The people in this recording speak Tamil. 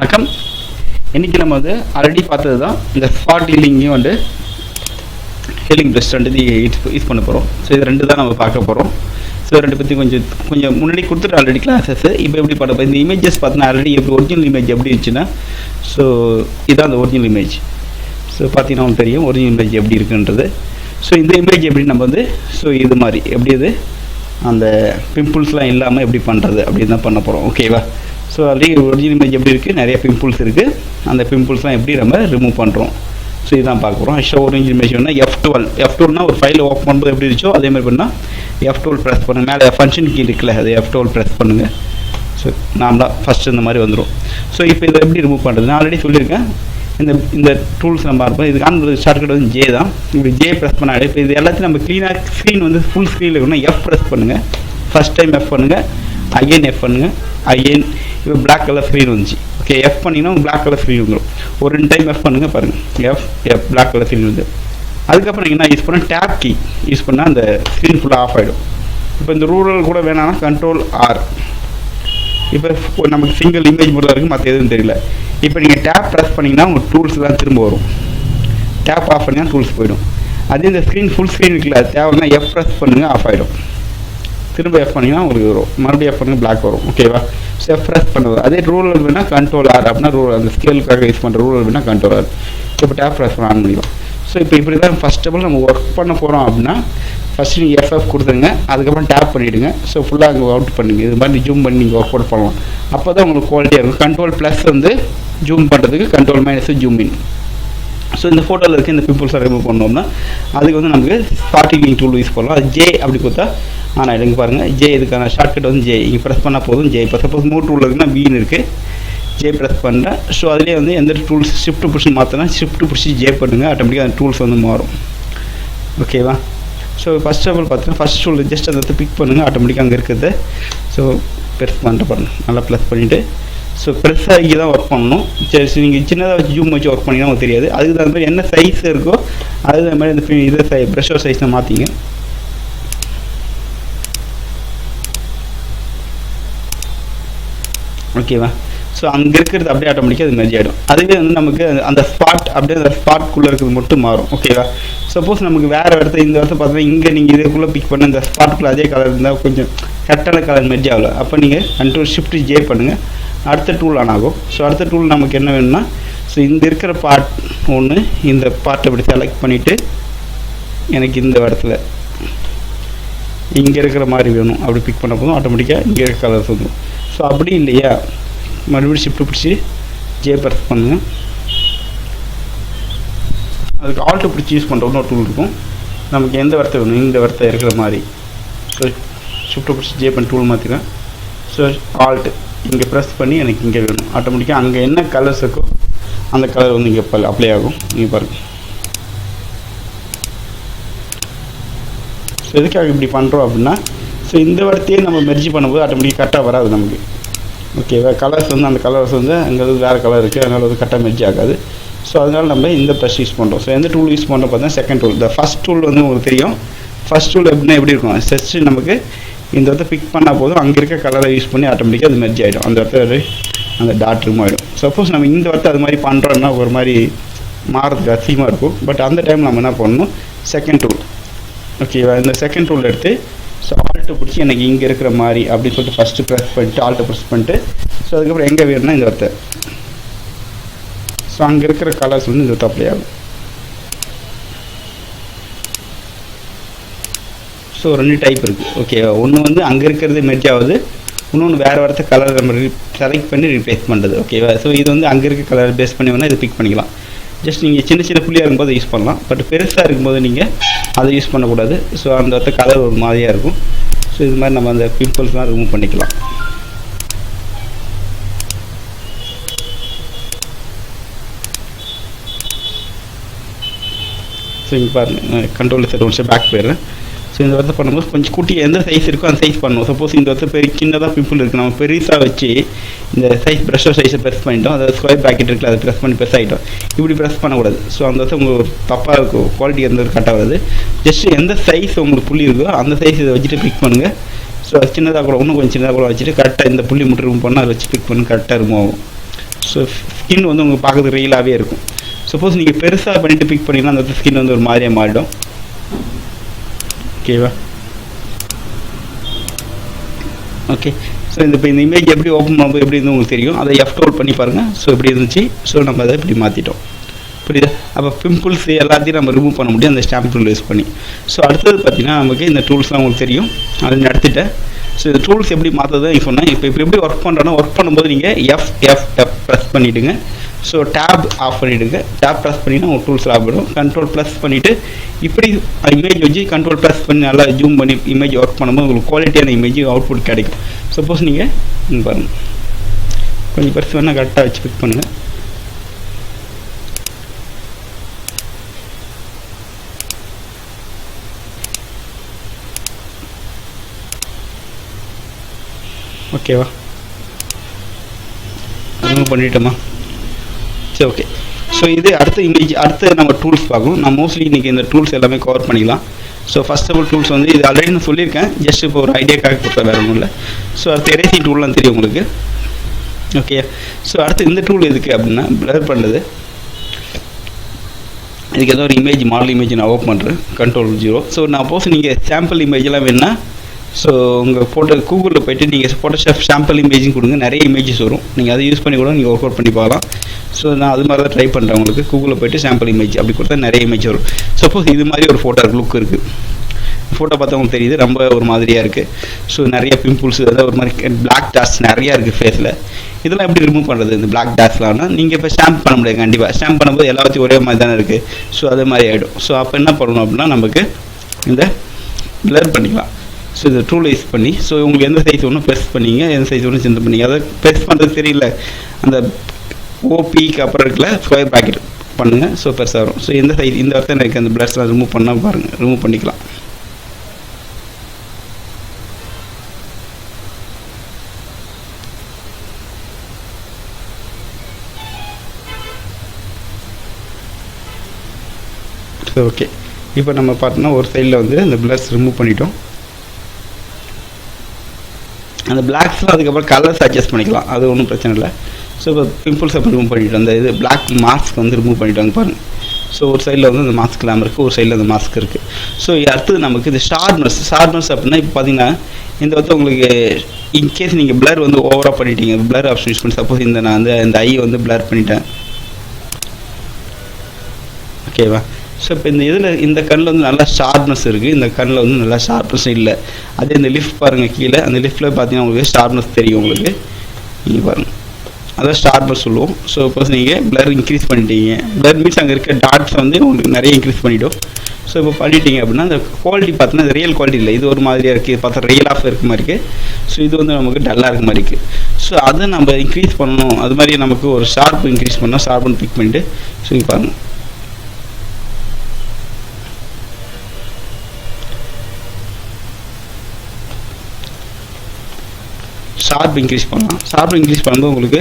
வணக்கம். இன்றைக்கி நம்ம வந்து ஆல்ரெடி பார்த்தது தான் இந்த ஸ்பாட் ஹீலிங்கையும் வந்து ஹீலிங் பிரஸ்ட் வந்து யூஸ் பண்ண போகிறோம். ஸோ இது ரெண்டு தான் நம்ம பார்க்க போகிறோம். ஸோ ரெண்டு பற்றி கொஞ்சம் முன்னாடி கொடுத்துட்டு ஆல்ரெடி கிளாஸஸ் இப்போ எப்படி பண்ண போகிறோம். இந்த இமேஜஸ் பார்த்தீங்கன்னா ஆல்ரெடி எப்படி ஒரிஜினல் இமேஜ் எப்படி இருந்துச்சுன்னா ஸோ இதுதான் அந்த ஒரிஜினல் இமேஜ். ஸோ பார்த்தீங்கன்னா உங்களுக்கு தெரியும் ஒரிஜினல் இமேஜ் எப்படி இருக்குன்றது. ஸோ இந்த இமேஜ் எப்படி நம்ம வந்து ஸோ இது மாதிரி எப்படி இது அந்த பிம்பிள்ஸ்லாம் இல்லாமல் எப்படி பண்ணுறது அப்படின்னு தான் பண்ண போகிறோம். ஓகேவா? ஸோ ஆல்ரெடி ஒரிஜினல் இமேஜ் எப்படி இருக்குது, நிறைய பிம்பிள்ஸ் இருக்குது. அந்த பிம்பிள்ஸ்லாம் எப்படி நம்ம ரிமூவ் பண்ணுறோம் ஸோ இதுதான் பார்க்க போகிறோம். ஆக்சுவலாக ஒரிஜினல் இமேஜ் வேணால் F12 ஒரு ஃபைல் ஓப்பன் பண்ணும்போது எப்படி இருந்துச்சோ அதே மாதிரி பண்ணால் F12 ப்ரெஸ் பண்ணுங்கள். மேலே ஃபங்க்ஷன் கீ இருக்குல்ல அது F12 ப்ரெஸ் பண்ணுங்கள். ஸோ நாமளாக ஃபஸ்ட்டு இந்த மாதிரி வந்துடும். ஸோ இப்போ இதை எப்படி ரிமூவ் பண்ணுறது நான் ஆல்ரெடி சொல்லியிருக்கேன். இந்த டூல்ஸ் நம்ம பார்ப்போம். இதுக்கான ஷார்ட்கட் வந்து ஜே தான். இப்படி ஜே ப்ரெஸ் பண்ணாலே இப்போ இது எல்லாத்தையும் நம்ம க்ளீனாக ஸ்க்ரீன் வந்து ஃபுல் ஸ்க்ரீனில் இருக்கணும்னா F ப்ரெஸ் பண்ணுங்கள். ஃபஸ்ட் டைம் F பண்ணுங்கள், அகைன் F பண்ணுங்கள், அகைன் இப்போ பிளாக் கலர் ஸ்க்ரீன் வந்துச்சு. ஓகே, F பண்ணிங்கன்னா பிளாக் கலர் ஸ்க்ரீன் வந்துடும். ஒரு 2 டைம் F பண்ணுங்கள் பாருங்கள், F பிளாக் கலர் ஸ்க்ரீன் வந்து. அதுக்கப்புறம் நீங்கள் என்ன யூஸ் பண்ணால் டேப் கீ யூஸ் பண்ணால் அந்த ஸ்க்ரீன் ஃபுல்லாக ஆஃப் ஆகிடும். இப்போ இந்த ரூரல் கூட வேணாம்னா Ctrl+R. இப்போ நமக்கு சிங்கிள் இமேஜ் மட்டும் இருக்குது, மற்ற எதுவும் தெரியல. இப்போ நீங்கள் டேப் ப்ரெஸ் பண்ணிங்கன்னா உங்கள் டூல்ஸ்லாம் திரும்ப வரும். டேப் ஆஃப் பண்ணிங்கன்னா டூல்ஸ் போயிடும். அதே இந்த ஸ்க்ரீன் ஃபுல் ஸ்க்ரீன் இருக்குல்ல தேவைன்னா F ப்ரெஸ் பண்ணுங்கள், ஆஃப் ஆகிடும். திரும்ப F பண்ணிங்கன்னா உங்களுக்கு வரும், மறுபடியும் F பண்ணுங்க பிளாக் வரும். ஓகேவா? ஸோ F ப்ரெஸ் பண்ணுவது. அதே ரூரல் வேணால் Ctrl+R அப்படின்னா ரூரல் அந்த ஸ்கேலுக்காக யூஸ் பண்ணுற ரூரல் வேணால் Ctrl+R. இப்போ டேப் ப்ரெஸ் பண்ண ஆன் பண்ணிக்கலாம். ஸோ இப்போ இப்படி தான் ஃபஸ்ட் ஆஃப் ஆல் நம்ம ஒர்க் பண்ண போகிறோம் அப்படின்னா ஃபஸ்ட்டு நீங்கள் FF கொடுத்துருங்க, அதுக்கப்புறம் டேப் பண்ணிவிடுங்க. ஸோ ஃபுல்லாக அங்கே அவுட் பண்ணுங்கள். இது மாதிரி ஜூம் பண்ணி நீங்கள் ஒர்க் அவுட் பண்ணலாம். அப்போ தான் உங்களுக்கு குவாலிட்டியாக இருக்கும். Ctrl+ வந்து ஜூம் பண்ணுறதுக்கு, Ctrl- ஜூம் இன். ஸோ இந்த ஃபோட்டோவில் இருக்க இந்த பிம்பிள்ஸை ரிமூவ் பண்ணோம்னா அதுக்கு வந்து நமக்கு ஸ்பாட் ஹீலிங் டூல் யூஸ் பண்ணலாம். அது ஜே அப்படி கொடுத்தா ஆனால் இங்கே பாருங்கள் ஜே இதுக்கான ஷார்ட்கட் வந்து ஜே. இங்கே ப்ரெஸ் பண்ணால் போதும் ஜே. இப்போ சப்போஸ் மூட் டூல் இருக்குன்னா வீன் இருக்குது, ஜே ப்ரெஸ் பண்ணுறேன். ஸோ அதிலே வந்து எந்த டூல்ஸ் ஷிஃப்ட் புஷ் மாற்றினா ஷிஃப்ட் புஷ் ஜே பண்ணுங்கள், ஆட்டோமேட்டிக்காக அந்த டூல்ஸ் வந்து மாறும். ஓகேவா? ஸோ ஃபஸ்ட் ஆஃப் ஆல் பார்த்தீங்கன்னா ஃபஸ்ட் டூல் ஜஸ்ட் அதை பிக் பண்ணுங்கள், ஆட்டோமேட்டிக்காக அங்கே இருக்குது. ஸோ ப்ரெஸ் பண்ணிட்டு பாருங்கள், நல்லா ப்ளஸ் பண்ணிவிட்டு ஸோ பெருசாக இங்கே தான் ஒர்க் பண்ணணும். சரி, நீங்கள் சின்னதாக வச்சு ஜூம் வச்சு ஒர்க் பண்ணிங்கன்னா உங்களுக்கு தெரியாது. அதுக்கு தகுந்த மாதிரி என்ன சைஸ் இருக்கோ அதுக்கு மாதிரி இந்த இதை ப்ரெஷ்ஷோ சைஸை மாற்றிங்க. ஓகேவா? ஸோ அங்கே இருக்கிறது அப்படியே ஆட்டோமேட்டிக்காக அது மெர்ஜ் ஆகிடும். அதுவே வந்து நமக்கு அந்த ஸ்பாட் அப்படியே அந்த ஸ்பாட்குள்ளே இருக்கிறது மட்டும் மாறும். ஓகேவா? சப்போஸ் நமக்கு வேறு இடத்துல இந்த இடத்துல பார்த்தீங்கன்னா இங்கே நீங்கள் இதுக்குள்ளே பிக் பண்ண இந்த ஸ்பாட்குள்ளே அதே கலர் இருந்தால் கொஞ்சம் கரெக்டான கலர் மெர்ஜ் ஆகல. அப்போ நீங்கள் Ctrl+Shift+J பண்ணுங்கள், அடுத்த டூல் ஆன் ஆகும். ஸோ அடுத்த டூல் நமக்கு என்ன வேணும்னா ஸோ இந்த இருக்கிற பார்ட் ஒன்று இந்த பார்ட்டை இப்படி செலக்ட் பண்ணிவிட்டு எனக்கு இந்த இடத்துல இங்கே இருக்கிற மாதிரி வேணும் அப்படி பிக் பண்ண போதும் ஆட்டோமேட்டிக்காக இங்கே இருக்கிற கலர்ஸ் வந்துடும். ஸோ அப்படி இல்லையா மறுபடியும் ஷிஃப்ட் பிடிச்சி ஜே ப்ரெஸ் பண்ணுங்கள். அதுக்கு ஆல்ட்டு பிடிச்சி யூஸ் பண்ணுற இன்னொரு டூல் இருக்கும். நமக்கு எந்த வார்த்தை வேணும் இந்த வார்த்தை இருக்கிற மாதிரி. ஸோ ஷிஃப்ட் பிடிச்சி ஜே பண்ணி டூல் மாற்றிக்கிறேன். ஸோ ஆல்ட்டு இங்கே ப்ரெஸ் பண்ணி எனக்கு இங்கே வேணும், ஆட்டோமேட்டிக்காக அங்கே என்ன கலர்ஸ் இருக்கோ அந்த கலர் வந்து இங்கே அப்ளை ஆகும். நீங்கள் பாருங்கள். ஸோ எதுக்காக இப்படி பண்ணுறோம் அப்படின்னா ஸோ இந்த வார்த்தையே நம்ம மெர்ஜி பண்ணும்போது ஆட்டோமேட்டிக்காக கரெக்டாக வராது நமக்கு. ஓகேவா? கலர்ஸ் வந்து அந்த கலர்ஸ் வந்து அங்கே வந்து வேறு கலர் இருக்குது, அதனால் வந்து கரெக்டாக மெர்ஜி ஆகாது. ஸோ அதனால் நம்ம இந்த ப்ரெஷ் யூஸ் பண்ணுறோம். ஸோ எந்த டூல் யூஸ் பண்ணுறோம் பார்த்தீங்கன்னா செகண்ட் டூல். இந்த ஃபஸ்ட் டூல் வந்து உங்களுக்கு தெரியும். ஃபஸ்ட் டூல் எப்படின்னா எப்படி இருக்கும், ஜஸ்ட் நமக்கு இந்த இடத்த பிக் பண்ணால் போதும் அங்கே இருக்க கலரை யூஸ் பண்ணி ஆட்டோமேட்டிக்காக அது மெர்ஜ் ஆகிடும். அந்த இடத்துல அந்த டாட் ரிமூவ் ஆகிடும். சப்போஸ் நம்ம இந்த இடத்த அது மாதிரி பண்ணுறோன்னா ஒரு மாதிரி மாறதுக்கு அசிங்கமாக இருக்கும். பட் அந்த டைம் நம்ம என்ன பண்ணணும், செகண்ட் டூல். ஓகேவா? இந்த செகண்ட் டூல் எடுத்து ஸோ ஆல்ட்டு பிடிச்சி எனக்கு இங்கே இருக்கிற மாதிரி அப்படின்னு சொல்லிட்டு ஃபஸ்ட்டு ப்ரெஸ் பண்ணிட்டு ஆல்ட்டை ப்ரெஸ் பண்ணிட்டு ஸோ அதுக்கப்புறம் எங்கே வேணும்னா இந்த இடத்த ஸோ அங்கே இருக்கிற கலர்ஸ் வந்து இந்த இடத்த அப்ளை ஆகும். ஸோ 2 டைப் இருக்குது. ஓகேவா? ஒன்று வந்து அங்கே இருக்கிறது மெர்ஜ் ஆகுது, இன்னொன்று வேறு வார்த்தை கலர் நம்ம செலக்ட் பண்ணி ரீப்ளேஸ் பண்ணுறது. ஓகேவா? ஸோ இது வந்து அங்கே இருக்க கலர் பேஸ் பண்ணி வேணால் இதை பிக் பண்ணிக்கலாம். ஜஸ்ட் நீங்கள் சின்ன சின்ன புள்ளியாக இருக்கும்போது யூஸ் பண்ணலாம். பட் பெருசாக இருக்கும்போது நீங்கள் அதை யூஸ் பண்ணக்கூடாது. ஸோ அந்த இடத்த கலர் ஒரு மாதிரியாக இருக்கும். ஸோ இது மாதிரி நம்ம அந்த பிம்பிள்ஸ்லாம் ரிமூவ் பண்ணிக்கலாம். ஸோ இங்கே பாருங்கள், Ctrl+Z பேக் போயிடுறேன். ஸோ இந்த இடத்த பண்ணும்போது கொஞ்சம் குட்டி எந்த சைஸ் இருக்கோ அந்த சைஸ் பண்ணணும். சப்போஸ் இந்த இடத்த பெரிய சின்னதாக பிம்பிள் இருக்குது, நம்ம பெருசாக வச்சு இந்த சைஸ் ப்ரெஷ்ஷோ சைஸை ப்ரெஸ் பண்ணிட்டோம், அதாவது ஸ்கொயர் பேக்கெட் இருக்குல்ல அதை ப்ரெஸ் பண்ணி ப்ரெஸ் ஆகிட்டோம். இப்படி ப்ரெஸ் பண்ணக்கூடாது. ஸோ அந்த இடத்த உங்களுக்கு தப்பாக இருக்கும், குவாலிட்டி எந்த கரெக்டாக வருது. ஜஸ்ட் எந்த சைஸ் உங்களுக்கு புள்ளி இருக்கோ அந்த சைஸ் இதை வச்சுட்டு பிக் பண்ணுங்கள். ஸோ சின்னதாக கூட இன்னும் கொஞ்சம் சின்னதாக கூட வச்சுட்டு கரெக்டாக இந்த புள்ளி மட்டும் ரிமூவ் பண்ணால் அதை வச்சு பிக் பண்ணி கரெக்டாக ரிமூவ் ஆகும். ஸோ ஸ்கின் வந்து உங்களுக்கு பார்க்குறது ரியலாகவே இருக்கும். சப்போஸ் நீங்கள் பெருசாக பண்ணிவிட்டு பிக் பண்ணிங்கன்னா அந்த ஸ்கின் வந்து ஒரு மாதிரியாக மாறிடும். ஓகேவா? ஓகே. ஸோ இப்போ இந்த இமேஜ் எப்படி ஓப்பன் பண்ணும்போது எப்படி இருந்து உங்களுக்கு தெரியும். அதை F12 பண்ணி பாருங்கள். ஸோ எப்படி இருந்துச்சு. ஸோ நம்ம அதை இப்படி மாற்றிட்டோம். புரியுதா? அப்போ பிம்பிள்ஸ் எல்லாத்தையும் நம்ம ரிமூவ் பண்ண முடியும் அந்த ஸ்டாம்ப் டூல் யூஸ் பண்ணி. ஸோ அடுத்தது பார்த்தீங்கன்னா நமக்கு இந்த டூல்ஸ்லாம் உங்களுக்கு தெரியும். அதை நடத்திட்டேன். ஸோ இந்த டூல்ஸ் எப்படி மாற்றுறது சொன்னால் இப்போ எப்படி ஒர்க் பண்ணுறோன்னா ஒர்க் பண்ணும்போது நீங்கள் F ப்ரெஸ் பண்ணிவிடுங்க. ஸோ டேப் ஆஃப் பண்ணிவிடுங்க. டேப் ப்ரெஸ் பண்ணிங்கன்னா உங்கள் டூல்ஸ் ஆஃப் ஆகிடும். கண்ட்ரோல் ப்ளஸ் பண்ணிவிட்டு இப்படி இமேஜ் வச்சு கண்ட்ரோல் ப்ளஸ் பண்ணி நல்லா ஜூம் பண்ணி இமேஜ் ஒர்க் பண்ணும்போது உங்களுக்கு குவாலிட்டியான இமேஜ் அவுட்புட் கிடைக்கும். சப்போஸ் நீங்கள் பாருங்கள் கொஞ்சம் பெருசு வேணால் கரெக்டாக வச்சு பிக் பண்ணுங்கள். ஓகேவா? ரிமூவ் பண்ணிட்டோமா? சரி, ஓகே. ஸோ இது அடுத்த இமேஜ் அடுத்து நம்ம டூல்ஸ் பார்க்கணும். நான் மோஸ்ட்லி இன்றைக்கி இந்த டூல்ஸ் எல்லாமே கவர் பண்ணிக்கலாம். So first of all tools வந்து இது ஆல்ரெடி நான் சொல்லியிருக்கேன். ஜஸ்ட் இப்போ ஒரு ஐடியாக்காக கொடுத்தா வேறு ஒன்றும் இல்லை. ஸோ அடுத்து எரேசிங் டூல்லாம் தெரியும் உங்களுக்கு. ஓகே. ஸோ அடுத்து இந்த டூல் எதுக்கு அப்படின்னா பிளர் பண்ணுறது. இதுக்கு ஏதோ ஒரு இமேஜ் மாடல் இமேஜ் நான் ஓப்பன் பண்ணுறேன். Ctrl+0. ஸோ நான் போஸ் நீங்கள் சாம்பிள் இமேஜெலாம் வேணுன்னா ஸோ உங்கள் ஃபோட்டோ கூகுளில் போய்ட்டு நீங்கள் ஃபோட்டோஷாப் சாம்பிள் இமேஜும் கொடுங்க. நிறைய இமேஜஸ் வரும். நீங்கள் அதை யூஸ் பண்ணி கூட நீங்கள் ஒர்க் அவுட் பண்ணி பார்க்கலாம். ஸோ நான் அது மாதிரி தான் ட்ரை பண்ணுறேன். உங்களுக்கு கூகுளில் போய்ட்டு சாம்பிள் இமேஜ் அப்படி கொடுத்தா நிறைய இமேஜ் வரும். சப்போஸ் இது மாதிரி ஒரு ஃபோட்டோ லுக் இருக்குது. ஃபோட்டோ பார்த்தா உங்களுக்கு தெரியுது ரொம்ப ஒரு மாதிரியாக இருக்குது. ஸோ நிறைய பிம்பிள்ஸ் அதாவது ஒரு மாதிரி பிளாக் டாட்ஸ் நிறையா இருக்குது ஃபேஸில். இதெல்லாம் எப்படி ரிமூவ் பண்ணுறது? இந்த பிளாக் டாட்ஸ்லாம்னா நீங்கள் இப்போ ஸ்டாம்ப் பண்ண முடியாது. கண்டிப்பாக ஸ்டாம்ப் பண்ணும்போது எல்லாத்தையும் ஒரே மாதிரி தானே இருக்குது. ஸோ அதே மாதிரி ஆகிடும். ஸோ அப்போ என்ன பண்ணணும் அப்படின்னா நமக்கு இந்த பிளர் பண்ணிக்கலாம். ஸோ இந்த டூல் யூஸ் பண்ணி ஸோ உங்களுக்கு எந்த சைஸ் ஒன்றும் ப்ரெஸ் பண்ணிங்க, எந்த சைஸ் ஒன்றும் சென்ட் பண்ணிங்க. அதை ப்ரெஸ் பண்ணுறது தெரியல அந்த ஓபிக்கு அப்புறம் இருக்கல ஸ்கொயர் ப்ராக்கெட் பண்ணுங்கள். ஸோ பெருசாக வரும். ஸோ எந்த சைஸ் இந்த இடத்துல எனக்கு அந்த பிளர்ஸ்லாம் ரிமூவ் பண்ணால் பாருங்கள் ரிமூவ் பண்ணிக்கலாம். So okay. இப்போ நம்ம பார்த்தோன்னா ஒரு சைடில் வந்து அந்த பிளர்ஸ் ரிமூவ் பண்ணிட்டோம். அந்த பிளாக்ஸ்லாம் அதுக்கப்புறம் கலர்ஸ் அட்ஜஸ்ட் பண்ணிக்கலாம். அது ஒன்றும் பிரச்சனை இல்லை. ஸோ இப்போ பிம்பிள்ஸ் அப்போ ரிமூவ் பண்ணிவிட்டோம். அந்த இது பிளாக் மாஸ்க் வந்து ரிமூவ் பண்ணிவிட்டாங்க பாருங்கள். ஸோ ஒரு சைடில் வந்து அந்த மாஸ்க் இல்லாமல் இருக்குது, ஒரு சைடில் அந்த மாஸ்க் இருக்குது. ஸோ அடுத்தது நமக்கு இது ஷார்ப்னஸ் அப்படின்னா இப்போ பார்த்தீங்கன்னா இந்த வந்து உங்களுக்கு இன்கேஸ் நீங்கள் பிளர் வந்து ஓவராக பண்ணிட்டீங்க, பிளர் ஆப்ஷன் யூஸ் பண்ணி சப்போஸ் நான் வந்து இந்த ஐ வந்து பிளர் பண்ணிட்டேன். ஓகேவா? ஸோ இப்போ இந்த இதில் இந்த கண்ணில் வந்து நல்லா ஷார்ப்னஸ் இருக்குது, இந்த கண்ணில் வந்து நல்லா ஷார்ப்னஸ் இல்லை. அதே இந்த லிஃப்ட் பாருங்கள் கீழே, அந்த லிஃப்ட்டில் பார்த்தீங்கன்னா உங்களுக்கு ஷார்ப்னஸ் தெரியும் உங்களுக்கு. நீங்கள் பாருங்கள் அதான் ஷார்ப்னஸ் சொல்லுவோம். ஸோ இப்போ நீங்கள் பிளர் இன்க்ரீஸ் பண்ணிட்டீங்க. பிளர் மீன்ஸ் அங்கே இருக்க டாட்ஸ் வந்து உங்களுக்கு நிறைய இன்க்ரீஸ் பண்ணிவிடும். ஸோ இப்போ பண்ணிட்டீங்க அப்படின்னா அந்த குவாலிட்டி பார்த்தீங்கன்னா அது ரியல் குவாலிட்டி இல்லை, இது ஒரு மாதிரியாக இருக்குது. பார்த்தா ரியல் ஆஃப் இருக்க மாதிரி இருக்குது. ஸோ இது வந்து நமக்கு டல்லாக இருக்க மாதிரி இருக்குது. ஸோ அதை நம்ம இன்க்ரீஸ் பண்ணணும். அது மாதிரி நமக்கு ஒரு ஷார்ப் இன்க்ரீஸ் பண்ணால் ஷார்ப்னு பிக் பண்ணிவிட்டு ஸோ இங்கே பாருங்கள் ஷார்ப் இன்க்ரீஸ் பண்ணலாம். ஷார்ப் இன்க்ரீஸ் பண்ணும்போது உங்களுக்கு